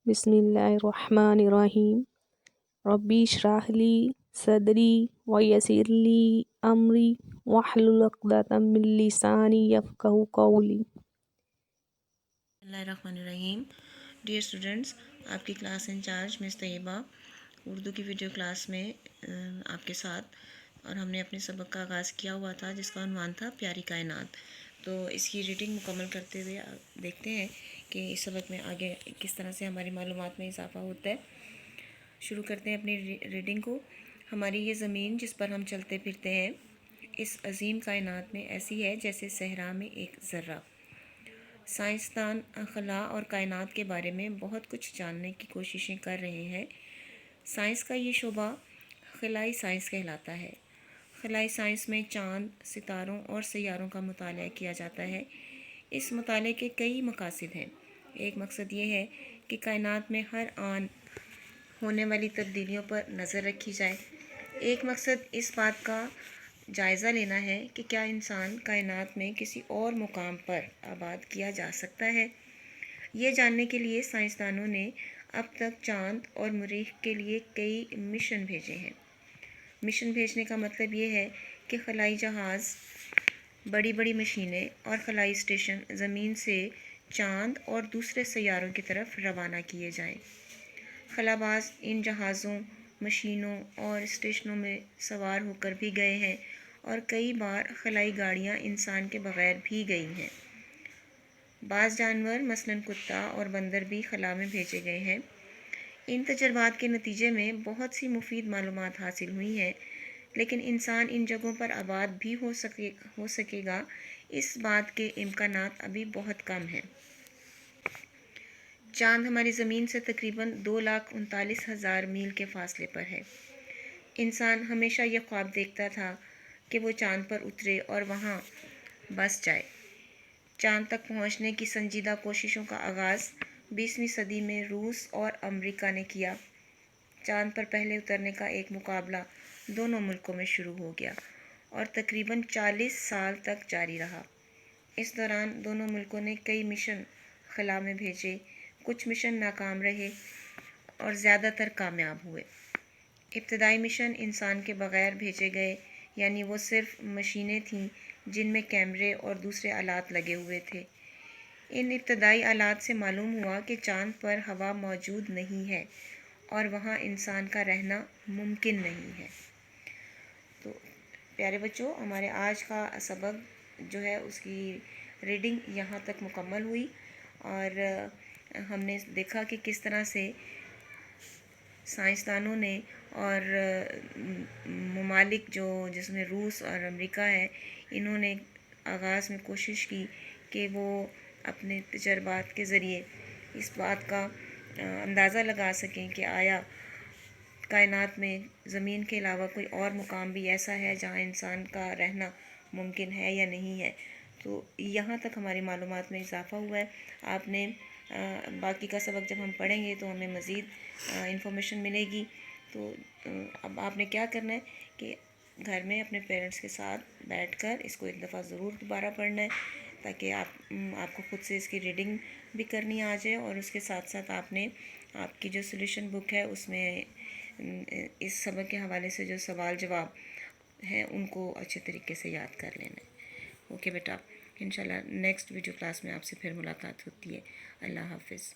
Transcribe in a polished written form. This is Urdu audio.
بسم اللہ الرحمن الرحیم ربی اشرح لی صدری ویسر لی امری واحلل عقدۃ من لسانی یفقہوا قولی۔ بسم اللہ الرحمن الرحیم۔ ڈیئر اسٹوڈنٹس، آپ کی کلاس انچارج مس طیبہ اردو کی ویڈیو کلاس میں آپ کے ساتھ، اور ہم نے اپنے سبق کا آغاز کیا ہوا تھا جس کا عنوان تھا پیاری کائنات۔ تو اس کی ریڈنگ مکمل کرتے ہوئے دیکھتے ہیں کہ اس سبق میں آگے کس طرح سے ہماری معلومات میں اضافہ ہوتا ہے۔ شروع کرتے ہیں اپنی ریڈنگ کو۔ ہماری یہ زمین جس پر ہم چلتے پھرتے ہیں اس عظیم کائنات میں ایسی ہے جیسے صحرا میں ایک ذرہ۔ سائنسدان خلا اور کائنات کے بارے میں بہت کچھ جاننے کی کوششیں کر رہے ہیں۔ سائنس کا یہ شعبہ خلائی سائنس کہلاتا ہے۔ خلائی سائنس میں چاند، ستاروں اور سیاروں کا مطالعہ کیا جاتا ہے۔ اس مطالعے کے کئی مقاصد ہیں۔ ایک مقصد یہ ہے کہ کائنات میں ہر آن ہونے والی تبدیلیوں پر نظر رکھی جائے۔ ایک مقصد اس بات کا جائزہ لینا ہے کہ کیا انسان کائنات میں کسی اور مقام پر آباد کیا جا سکتا ہے۔ یہ جاننے کے لیے سائنسدانوں نے اب تک چاند اور مریخ کے لیے کئی مشن بھیجے ہیں۔ مشن بھیجنے کا مطلب یہ ہے کہ خلائی جہاز، بڑی بڑی مشینیں اور خلائی اسٹیشن زمین سے چاند اور دوسرے سیاروں کی طرف روانہ کیے جائیں۔ خلاباز ان جہازوں، مشینوں اور اسٹیشنوں میں سوار ہو کر بھی گئے ہیں اور کئی بار خلائی گاڑیاں انسان کے بغیر بھی گئی ہیں۔ بعض جانور مثلاً کتا اور بندر بھی خلا میں بھیجے گئے ہیں۔ ان تجربات کے نتیجے میں بہت سی مفید معلومات حاصل ہوئی ہیں، لیکن انسان ان جگہوں پر آباد بھی ہو سکے گا، اس بات کے امکانات ابھی بہت کم ہیں۔ چاند ہماری زمین سے تقریباً 2,39,000 میل کے فاصلے پر ہے۔ انسان ہمیشہ یہ خواب دیکھتا تھا کہ وہ چاند پر اترے اور وہاں بس جائے۔ چاند تک پہنچنے کی سنجیدہ کوششوں کا آغاز 20ویں صدی میں روس اور امریکہ نے کیا۔ چاند پر پہلے اترنے کا ایک مقابلہ دونوں ملکوں میں شروع ہو گیا اور تقریباً 40 سال تک جاری رہا۔ اس دوران دونوں ملکوں نے کئی مشن خلا میں بھیجے۔ کچھ مشن ناکام رہے اور زیادہ تر کامیاب ہوئے۔ ابتدائی مشن انسان کے بغیر بھیجے گئے، یعنی وہ صرف مشینیں تھیں جن میں کیمرے اور دوسرے آلات لگے ہوئے تھے۔ ان ابتدائی آلات سے معلوم ہوا کہ چاند پر ہوا موجود نہیں ہے اور وہاں انسان کا رہنا ممکن نہیں ہے۔ تو پیارے بچوں، ہمارے آج کا سبق جو ہے اس کی ریڈنگ یہاں تک مکمل ہوئی، اور ہم نے دیکھا کہ کس طرح سے سائنسدانوں نے اور ممالک جس میں روس اور امریکہ ہے، انہوں نے آغاز میں کوشش کی کہ وہ اپنے تجربات کے ذریعے اس بات کا اندازہ لگا سکیں کہ آیا کائنات میں زمین کے علاوہ کوئی اور مقام بھی ایسا ہے جہاں انسان کا رہنا ممکن ہے یا نہیں ہے۔ تو یہاں تک ہماری معلومات میں اضافہ ہوا ہے۔ آپ نے باقی کا سبق جب ہم پڑھیں گے تو ہمیں مزید انفارمیشن ملے گی۔ تو اب آپ نے کیا کرنا ہے کہ گھر میں اپنے پیرنٹس کے ساتھ بیٹھ کر اس کو ایک دفعہ ضرور دوبارہ پڑھنا ہے، تاکہ آپ کو خود سے اس کی ریڈنگ بھی کرنی آ جائے، اور اس کے ساتھ ساتھ آپ نے آپ کی جو سلیوشن بک ہے اس میں اس سبق کے حوالے سے جو سوال جواب ہیں ان کو اچھے طریقے سے یاد کر لینا ہے۔ اوکے بیٹا، انشاءاللہ نیکسٹ ویڈیو کلاس میں آپ سے پھر ملاقات ہوتی ہے۔ اللہ حافظ۔